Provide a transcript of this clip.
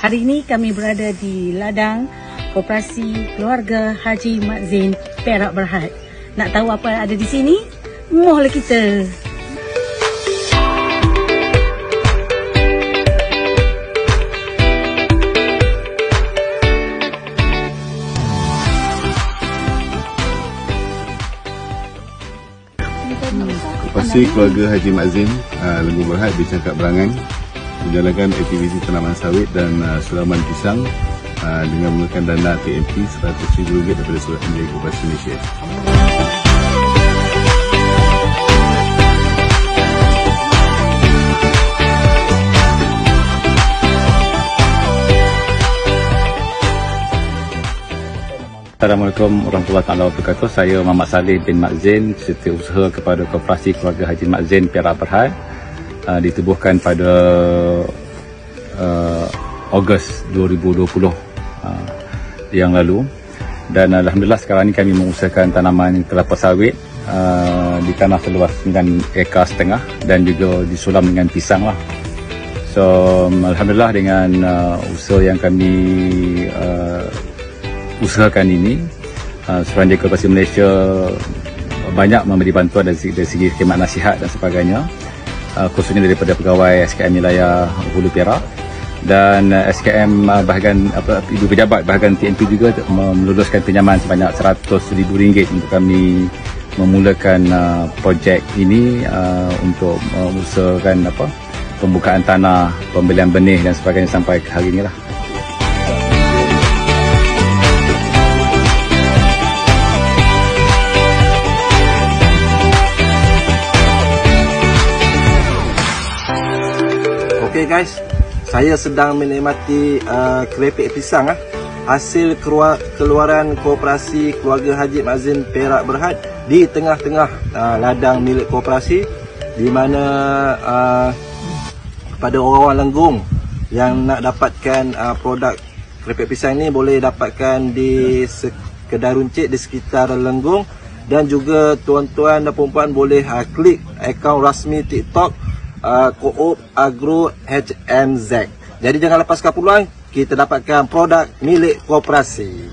Hari ini kami berada di ladang Koperasi Keluarga Haji Mat Zain, Perak Berhad. Nak tahu apa yang ada di sini? Mohonlah kita. Koperasi Keluarga Haji Mat Zain, Lembur Berhad di Cangkap Berangan menjalankan aktiviti tanaman sawit dan sulaman pisang dengan menggunakan dana TNP RM100,000 daripada Surat Menteri Koperasi Malaysia. Assalamualaikum warahmatullahi wabarakatuh. Saya Muhammad Saleh bin Mat Zain, Setiausaha kepada Koperasi Keluarga Haji Mat Zain, Perak Berhad, ditubuhkan pada Ogos 2020 yang lalu, dan alhamdulillah sekarang ini kami mengusahakan tanaman kelapa sawit di tanah seluas 9,5 ekar dan juga disulam dengan pisang lah. So alhamdulillah dengan usaha yang kami usahakan ini, Suruhanjaya Koperasi Malaysia banyak memberi bantuan dari segi khidmat nasihat dan sebagainya, khususnya daripada pegawai SKM wilayah Hulu Perak, dan SKM bahagian ibu pejabat bahagian TNP juga meluluskan pinjaman sebanyak RM100,000 untuk kami memulakan projek ini untuk mengusahakan pembukaan tanah, pembelian benih dan sebagainya sampai hari inilah. Okay guys, saya sedang menikmati keripik pisang hasil keluaran Koperasi Keluarga Haji Mat Zain Perak Berhad di tengah-tengah ladang milik koperasi, di mana pada orang-orang Lenggong yang nak dapatkan produk keripik pisang ini boleh dapatkan di kedai runcit di sekitar Lenggong, dan juga tuan-tuan dan perempuan boleh klik akaun rasmi TikTok Koop Agro HMZ. Jadi jangan lepaskan peluang kita dapatkan produk milik koperasi.